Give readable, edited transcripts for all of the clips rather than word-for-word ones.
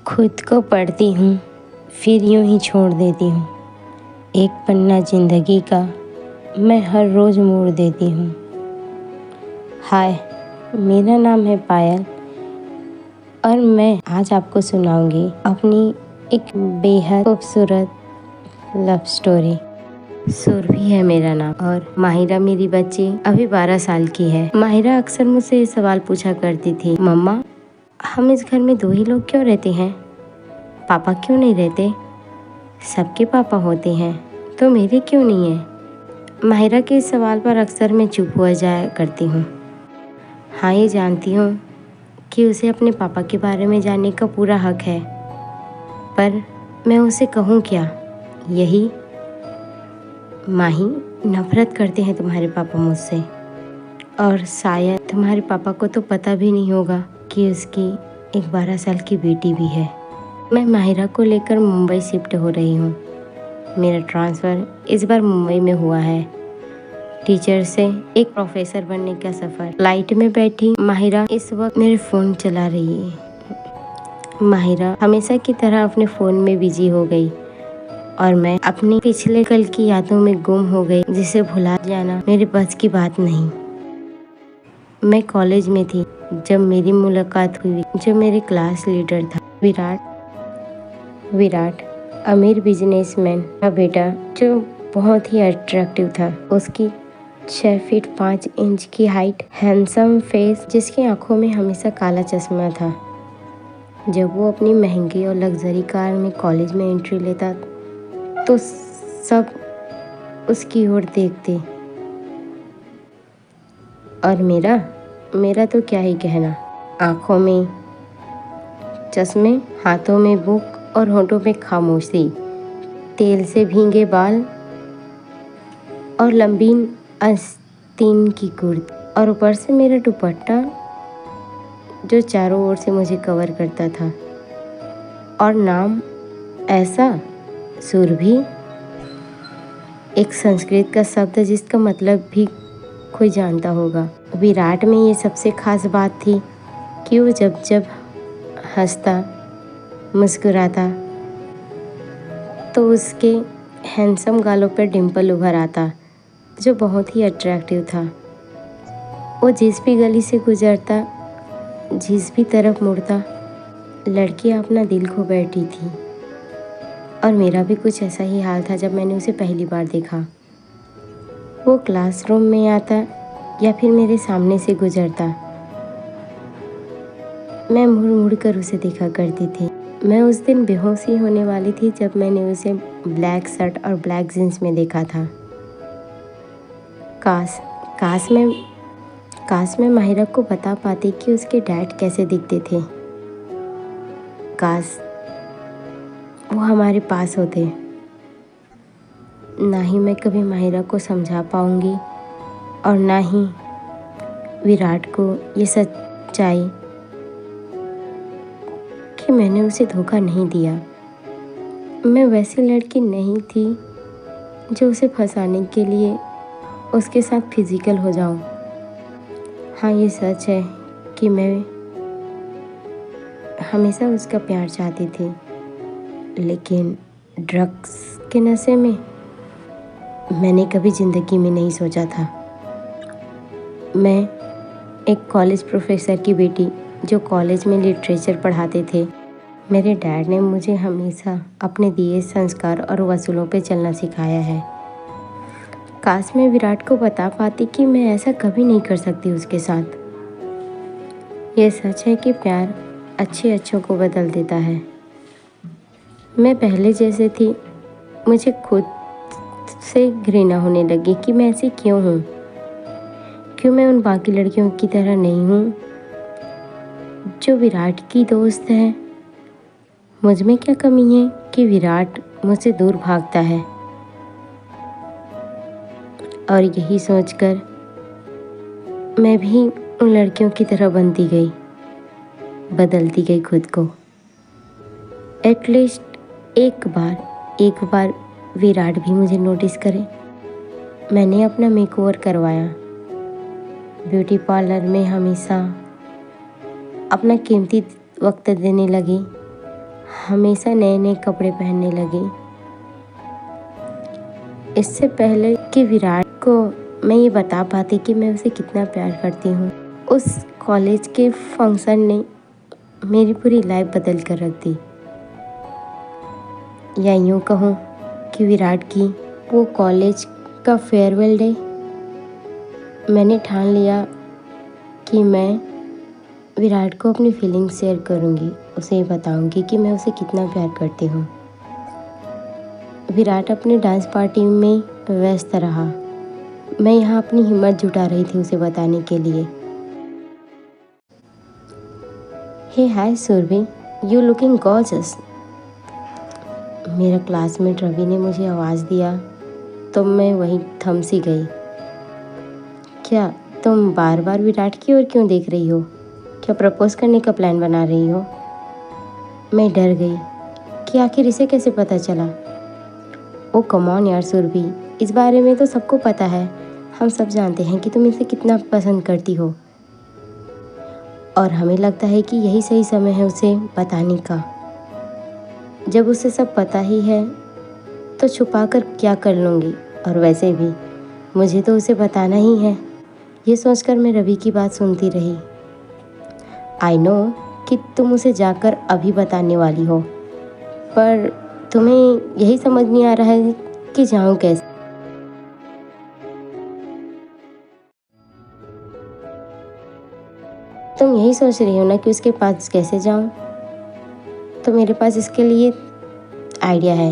खुद को पढ़ती हूँ, फिर यूं ही छोड़ देती हूँ। एक पन्ना जिंदगी का मैं हर रोज़ मोड़ देती हूँ। हाय, मेरा नाम है पायल और मैं आज आपको सुनाऊंगी अपनी एक बेहद खूबसूरत लव स्टोरी। सुरभि है मेरा नाम और माहिरा मेरी बच्ची अभी 12 साल की है। माहिरा अक्सर मुझसे ये सवाल पूछा करती थी, मम्मा हम इस घर में 2 ही लोग क्यों रहते हैं? पापा क्यों नहीं रहते? सबके पापा होते हैं तो मेरे क्यों नहीं है? माहिरा के इस सवाल पर अक्सर मैं चुप हो जाया करती हूँ। हाँ, ये जानती हूँ कि उसे अपने पापा के बारे में जानने का पूरा हक है, पर मैं उसे कहूँ क्या? यही, माही, नफरत करते हैं तुम्हारे पापा मुझसे, और शायद तुम्हारे पापा को तो पता भी नहीं होगा कि उसकी एक 12 साल की बेटी भी है। मैं माहिरा को लेकर मुंबई शिफ्ट हो रही हूँ। मेरा ट्रांसफ़र इस बार मुंबई में हुआ है। टीचर से एक प्रोफेसर बनने का सफ़र। फ्लाइट में बैठी माहिरा इस वक्त मेरे फ़ोन चला रही है। माहिरा हमेशा की तरह अपने फ़ोन में बिजी हो गई और मैं अपनी पिछले कल की यादों में गुम हो गई, जिसे भुला जाना मेरे बस की बात नहीं। मैं कॉलेज में थी जब मेरी मुलाकात हुई जो मेरे क्लास लीडर था, विराट, अमीर बिजनेसमैन का बेटा जो बहुत ही अट्रैक्टिव था। उसकी 6 फीट 5 इंच की हाइट, हैंडसम फेस, जिसकी आंखों में हमेशा काला चश्मा था। जब वो अपनी महंगी और लग्जरी कार में कॉलेज में एंट्री लेता तो सब उसकी ओर देखते, और मेरा तो क्या ही कहना। आंखों में चश्मे, हाथों में बुक और होठों में खामोशी, तेल से भीगे बाल और लंबी आस्तीन की कुर्ती, और ऊपर से मेरा दुपट्टा जो चारों ओर से मुझे कवर करता था। और नाम ऐसा, सुरभि, एक संस्कृत का शब्द जिसका मतलब भी कोई जानता होगा। विराट में ये सबसे खास बात थी कि वो जब जब हंसता, मुस्कुराता तो उसके हैंडसम गालों पर डिम्पल उभर आता जो बहुत ही अट्रैक्टिव था। वो जिस भी गली से गुजरता, जिस भी तरफ मुड़ता, लड़कियां अपना दिल खो बैठी थी। और मेरा भी कुछ ऐसा ही हाल था जब मैंने उसे पहली बार देखा। वो क्लासरूम में आता या फिर मेरे सामने से गुजरता, मैं मुड़ मुड़ कर उसे देखा करती थी। मैं उस दिन बेहोश ही होने वाली थी जब मैंने उसे ब्लैक शर्ट और ब्लैक जीन्स में देखा था। काश मैं माहिरा को बता पाती कि उसके डैड कैसे दिखते थे। काश वो हमारे पास होते। ना ही मैं कभी माहिरा को समझा पाऊंगी और ना ही विराट को ये सच्चाई कि मैंने उसे धोखा नहीं दिया। मैं वैसी लड़की नहीं थी जो उसे फंसाने के लिए उसके साथ फिजिकल हो जाऊं। हाँ, ये सच है कि मैं हमेशा उसका प्यार चाहती थी, लेकिन ड्रग्स के नशे में मैंने कभी ज़िंदगी में नहीं सोचा था। मैं एक कॉलेज प्रोफेसर की बेटी जो कॉलेज में लिटरेचर पढ़ाते थे। मेरे डैड ने मुझे हमेशा अपने दिए संस्कार और वसूलों पे चलना सिखाया है। काश मैं विराट को बता पाती कि मैं ऐसा कभी नहीं कर सकती उसके साथ। यह सच है कि प्यार अच्छों को बदल देता है। मैं पहले जैसे थी, मुझे खुद से घृणा होने लगी कि मैं ऐसी क्यों हूँ। क्यों मैं उन बाकी लड़कियों की तरह नहीं हूँ जो विराट की दोस्त है। मुझ में क्या कमी है कि विराट मुझसे दूर भागता है? और यही सोचकर मैं भी उन लड़कियों की तरह बनती गई, बदलती गई खुद को। एटलीस्ट एक बार विराट भी मुझे नोटिस करे। मैंने अपना मेकओवर करवाया, ब्यूटी पार्लर में हमेशा अपना कीमती वक्त देने लगी हमेशा नए नए कपड़े पहनने लगी। इससे पहले कि विराट को मैं ये बता पाती कि मैं उसे कितना प्यार करती हूँ, उस कॉलेज के फंक्शन ने मेरी पूरी लाइफ बदल कर रख दी। या यूँ कहूँ कि विराट की वो कॉलेज का फेयरवेल डे, मैंने ठान लिया कि मैं विराट को अपनी फीलिंग्स शेयर करूँगी, उसे बताऊँगी कि मैं उसे कितना प्यार करती हूँ। विराट अपने डांस पार्टी में व्यस्त रहा। मैं यहाँ अपनी हिम्मत जुटा रही थी उसे बताने के लिए। हे हाय सुरभि, यू लुकिंग गॉर्जियस। मेरा क्लासमेट रवि ने मुझे आवाज़ दिया तो मैं वहीं थम सी गई। क्या तुम बार बार विराट की ओर क्यों देख रही हो? क्या प्रपोज करने का प्लान बना रही हो? मैं डर गई कि आखिर इसे कैसे पता चला। ओ कम ऑन यार सुरभि, इस बारे में तो सबको पता है। हम सब जानते हैं कि तुम इसे कितना पसंद करती हो, और हमें लगता है कि यही सही समय है उसे बताने का। जब उसे सब पता ही है तो छुपा कर क्या कर लूँगी, और वैसे भी मुझे तो उसे बताना ही है। ये सोचकर मैं रवि की बात सुनती रही। आई नो कि तुम उसे जाकर अभी बताने वाली हो, पर तुम्हें यही समझ नहीं आ रहा है कि जाऊँ कैसे। तुम यही सोच रही हो ना कि उसके पास कैसे जाऊँ, तो मेरे पास इसके लिए आइडिया है।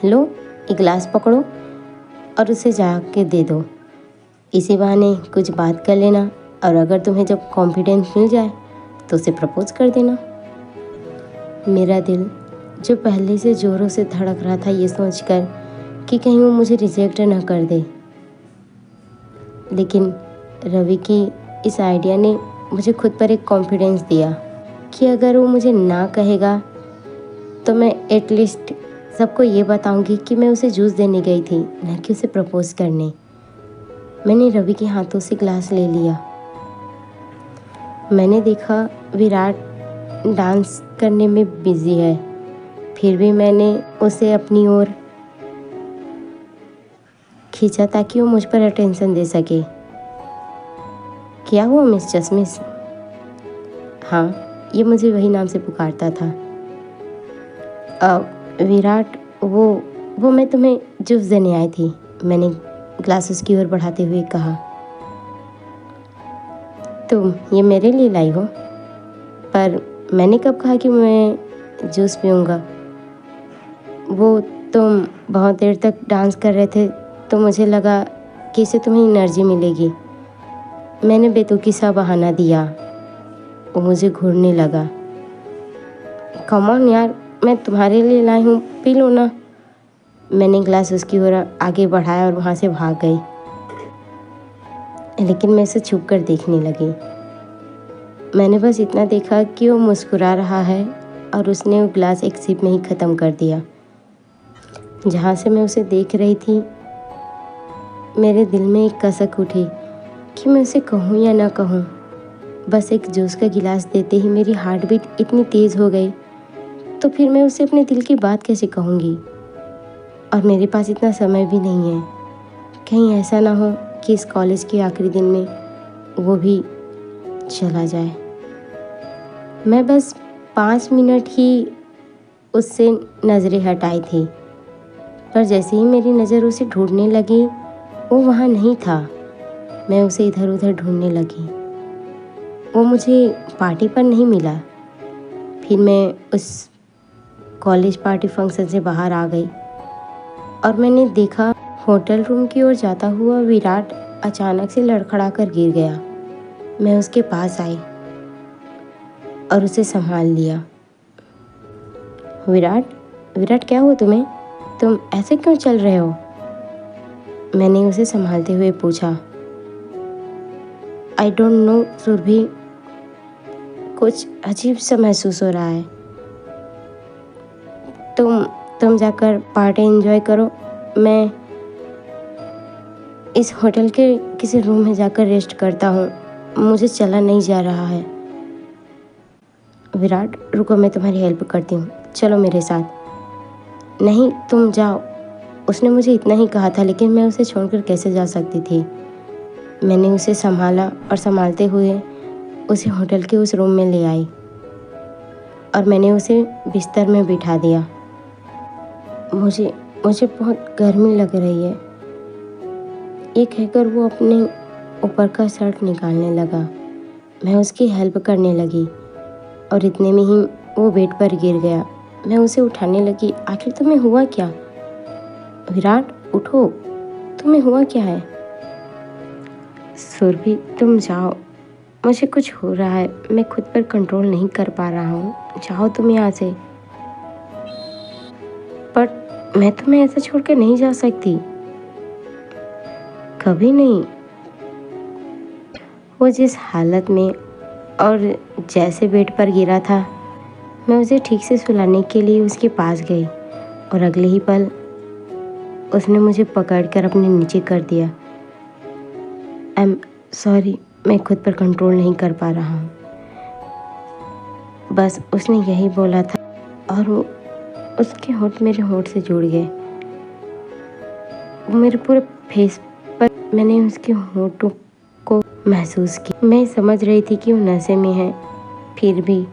लो, एक गिलास पकड़ो और उसे जाके दे दो। इसी बहाने कुछ बात कर लेना, और अगर तुम्हें जब कॉन्फिडेंस मिल जाए तो उसे प्रपोज कर देना। मेरा दिल जो पहले से ज़ोरों से धड़क रहा था ये सोचकर कि कहीं वो मुझे रिजेक्ट ना कर दे, लेकिन रवि की इस आइडिया ने मुझे खुद पर एक कॉन्फिडेंस दिया कि अगर वो मुझे ना कहेगा तो मैं एटलीस्ट सबको ये बताऊंगी कि मैं उसे जूस देने गई थी, न कि उसे प्रपोज करने। मैंने रवि के हाथों से ग्लास ले लिया। मैंने देखा विराट डांस करने में बिजी है, फिर भी मैंने उसे अपनी ओर खींचा ताकि वो मुझ पर अटेंशन दे सके। क्या हुआ मिस जसमिस? हाँ, ये मुझे वही नाम से पुकारता था। विराट, वो मैं तुम्हें जूस देने आई थी, मैंने ग्लास उसकी ओर बढ़ाते हुए कहा। तुम ये मेरे लिए लाई हो? पर मैंने कब कहा कि मैं जूस पीऊँगा? वो तुम बहुत देर तक डांस कर रहे थे तो मुझे लगा कि इससे तुम्हें एनर्जी मिलेगी। मैंने बेतुकी सा बहाना दिया। वो मुझे घूरने लगा। कम ऑन यार, मैं तुम्हारे लिए लाई हूँ, पी लो ना। मैंने ग्लास उसकी ओर आगे बढ़ाया और वहाँ से भाग गई, लेकिन मैं उसे छुप कर देखने लगी। मैंने बस इतना देखा कि वो मुस्कुरा रहा है और उसने वो ग्लास एक सिप में ही ख़त्म कर दिया। जहाँ से मैं उसे देख रही थी, मेरे दिल में एक कसक उठी कि मैं उसे कहूँ या ना कहूँ। बस एक जूस का गिलास देते ही मेरी हार्ट बीट इतनी तेज़ हो गई, तो फिर मैं उसे अपने दिल की बात कैसे कहूँगी? और मेरे पास इतना समय भी नहीं है। कहीं ऐसा ना हो कि इस कॉलेज के आखिरी दिन में वो भी चला जाए। मैं बस 5 मिनट ही उससे नज़रें हटाई थी, पर जैसे ही मेरी नज़र उसे ढूंढने लगी वो वहाँ नहीं था। मैं उसे इधर उधर ढूंढने लगी। वो मुझे पार्टी पर नहीं मिला। फिर मैं उस कॉलेज पार्टी फंक्शन से बाहर आ गई और मैंने देखा होटल रूम की ओर जाता हुआ विराट अचानक से लड़खड़ा कर गिर गया। मैं उसके पास आई और उसे संभाल लिया। विराट क्या हुआ तुम्हें? तुम ऐसे क्यों चल रहे हो? मैंने उसे संभालते हुए पूछा। आई डोंट नो सुरभि, कुछ अजीब सा महसूस हो रहा है। तुम जाकर पार्टी एंजॉय करो, मैं इस होटल के किसी रूम में जाकर रेस्ट करता हूँ। मुझे चला नहीं जा रहा है। विराट रुको, मैं तुम्हारी हेल्प करती हूँ। चलो मेरे साथ। नहीं, तुम जाओ। उसने मुझे इतना ही कहा था, लेकिन मैं उसे छोड़कर कैसे जा सकती थी। मैंने उसे संभाला और संभालते हुए उसे होटल के उस रूम में ले आई और मैंने उसे बिस्तर में बिठा दिया। मुझे बहुत गर्मी लग रही है, ये कहकर वो अपने ऊपर का शर्ट निकालने लगा। मैं उसकी हेल्प करने लगी और इतने में ही वो बेड पर गिर गया। मैं उसे उठाने लगी। आखिर तुम्हें हुआ क्या? विराट, उठो, तुम्हें हुआ क्या है? सुरभि, तुम जाओ, मुझे कुछ हो रहा है, मैं खुद पर कंट्रोल नहीं कर पा रहा हूँ। जाओ तुम यहाँ से। पर मैं तुम्हें ऐसा छोड़कर नहीं जा सकती, कभी नहीं। वो जिस हालत में और जैसे बेड पर गिरा था, मैं उसे ठीक से सुलाने के लिए उसके पास गई और अगले ही पल उसने मुझे पकड़कर अपने नीचे कर दिया। आई एम सॉरी, मैं खुद पर कंट्रोल नहीं कर पा रहा हूँ। बस उसने यही बोला था और उसके होंठ मेरे होंठ से जुड़ गए। मेरे पूरे फेस पर मैंने उसके होंठों को महसूस किया। मैं समझ रही थी कि वो नशे में है, फिर भी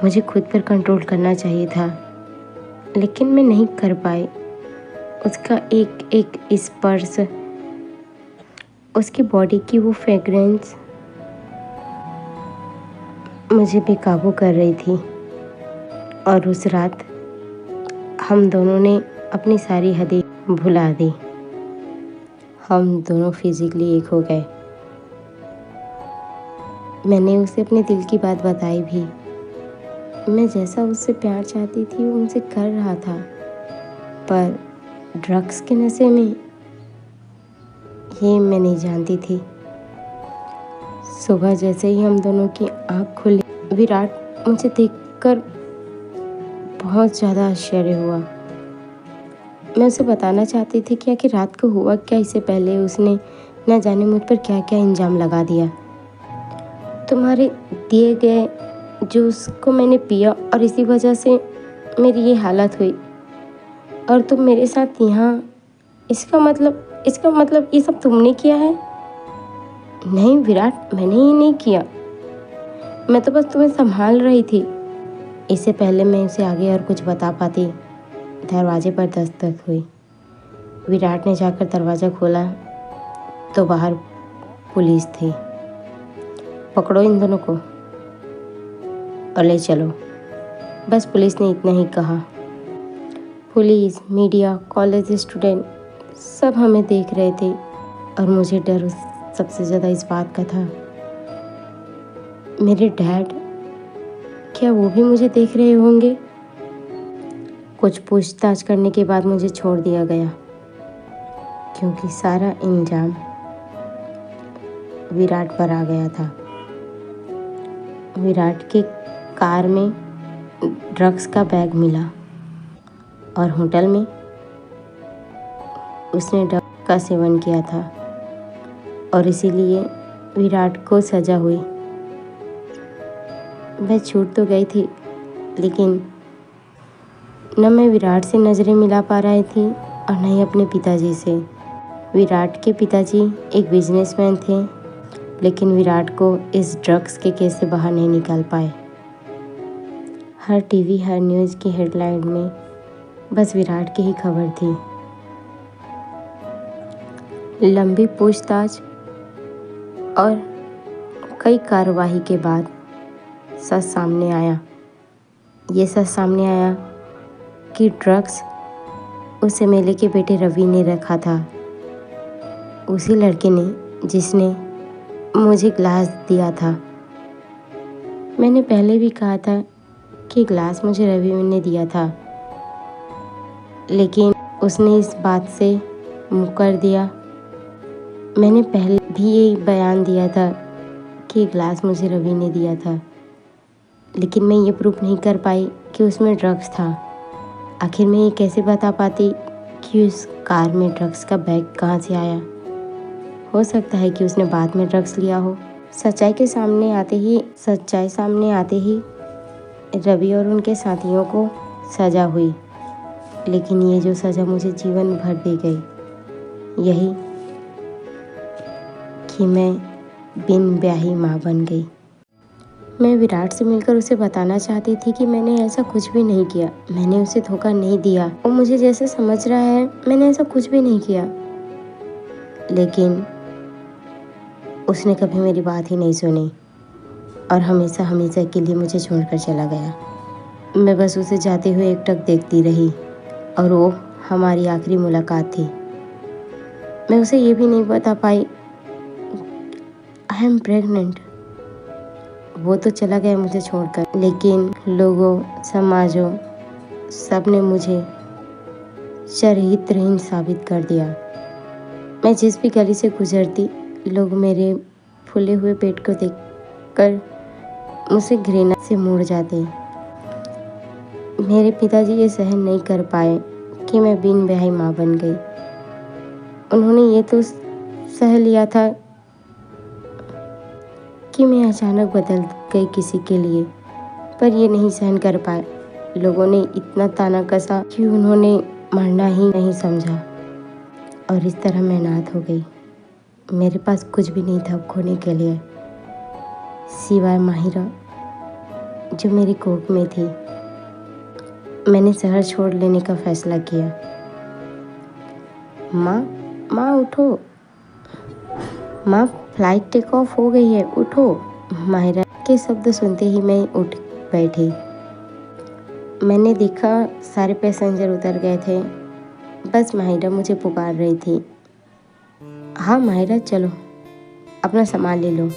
मुझे खुद पर कंट्रोल करना चाहिए था, लेकिन मैं नहीं कर पाई। उसका एक एक स्पर्श, उसकी बॉडी की वो फ्रेग्रेंस मुझे बेकाबू कर रही थी। और उस रात हम दोनों ने अपनी सारी हदें भुला दी। हम दोनों फिजिकली एक हो गए। मैंने उसे अपने दिल की बात बताई भी। मैं जैसा उससे प्यार चाहती थी वो मुझसे कर रहा था, पर ड्रग्स के नशे में, ये मैं नहीं जानती थी। सुबह जैसे ही हम दोनों की आँख खुली, विराट मुझे देखकर बहुत ज़्यादा आश्चर्य हुआ। मैं उसे बताना चाहती थी कि आखिर रात को हुआ क्या। इससे पहले उसने न जाने मुझ पर क्या क्या इल्ज़ाम लगा दिया। तुम्हारे दिए गए जूस को मैंने पिया और इसी वजह से मेरी ये हालत हुई, और तुम मेरे साथ यहाँ, इसका मतलब ये सब तुमने किया है? नहीं विराट, मैंने ये नहीं किया, मैं तो बस तुम्हें संभाल रही थी। इससे पहले मैं उसे आगे और कुछ बता पाती, दरवाजे पर दस्तक हुई। विराट ने जाकर दरवाज़ा खोला तो बाहर पुलिस थी। पकड़ो इन दोनों को और ले चलो, बस पुलिस ने इतना ही कहा। पुलिस, मीडिया, कॉलेज स्टूडेंट सब हमें देख रहे थे और मुझे डर सबसे ज़्यादा इस बात का था, मेरे डैड, क्या वो भी मुझे देख रहे होंगे? कुछ पूछताछ करने के बाद मुझे छोड़ दिया गया, क्योंकि सारा इल्ज़ाम विराट पर आ गया था। विराट के कार में ड्रग्स का बैग मिला और होटल में उसने ड्रग्स का सेवन किया था और इसीलिए विराट को सज़ा हुई। मैं छूट तो गई थी, लेकिन न मैं विराट से नज़रें मिला पा रही थी और न ही अपने पिताजी से। विराट के पिताजी एक बिजनेसमैन थे, लेकिन विराट को इस ड्रग्स के केस से बाहर नहीं निकाल पाए। हर टीवी, हर न्यूज़ की हेडलाइन में बस विराट की ही खबर थी। लंबी पूछताछ और कई कार्रवाई के बाद सच सामने आया। ये सच सामने आया कि ड्रग्स उस एमएलए के बेटे रवि ने रखा था, उसी लड़के ने जिसने मुझे ग्लास दिया था। मैंने पहले भी कहा था कि ग्लास मुझे रवि ने दिया था, लेकिन उसने इस बात से मुकर दिया। मैंने पहले भी यही बयान दिया था कि ग्लास मुझे रवि ने दिया था, लेकिन मैं ये प्रूफ नहीं कर पाई कि उसमें ड्रग्स था। आखिर मैं ये कैसे बता पाती कि उस कार में ड्रग्स का बैग कहाँ से आया? हो सकता है कि उसने बाद में ड्रग्स लिया हो। सच्चाई सामने आते ही रवि और उनके साथियों को सज़ा हुई, लेकिन ये जो सज़ा मुझे जीवन भर दी गई, यही कि मैं बिन ब्याही माँ बन गई। मैं विराट से मिलकर उसे बताना चाहती थी कि मैंने ऐसा कुछ भी नहीं किया, मैंने उसे धोखा नहीं दिया। वो मुझे जैसे समझ रहा है, मैंने ऐसा कुछ भी नहीं किया, लेकिन उसने कभी मेरी बात ही नहीं सुनी और हमेशा हमेशा के लिए मुझे छोड़कर चला गया। मैं बस उसे जाते हुए एकटक देखती रही और वो हमारी आखिरी मुलाकात थी। मैं उसे ये भी नहीं बता पाई आई एम प्रेग्नेंट। वो तो चला गया मुझे छोड़कर, लेकिन लोगों, समाजों, सब ने मुझे चरित्रहीन साबित कर दिया। मैं जिस भी गली से गुजरती, लोग मेरे फूले हुए पेट को देखकर मुझसे घृणा से मुड़ जाते। मेरे पिताजी ये सहन नहीं कर पाए कि मैं बिन ब्याही माँ बन गई। उन्होंने ये तो सह लिया था कि मैं अचानक बदल गई किसी के लिए, पर ये नहीं सहन कर पाए। लोगों ने इतना ताना कसा कि उन्होंने मरना ही नहीं समझा और इस तरह मैं अनाथ हो गई। मेरे पास कुछ भी नहीं था खोने के लिए, सिवाय माहिरा जो मेरी कोख में थी। मैंने शहर छोड़ लेने का फैसला किया। माँ उठो, माँ फ्लाइट टेक ऑफ हो गई है, उठो। माहिरा के शब्द सुनते ही मैं उठ बैठी। मैंने देखा सारे पैसेंजर उतर गए थे, बस माहिरा मुझे पुकार रही थी। हाँ माहिरा, चलो अपना सामान ले लो।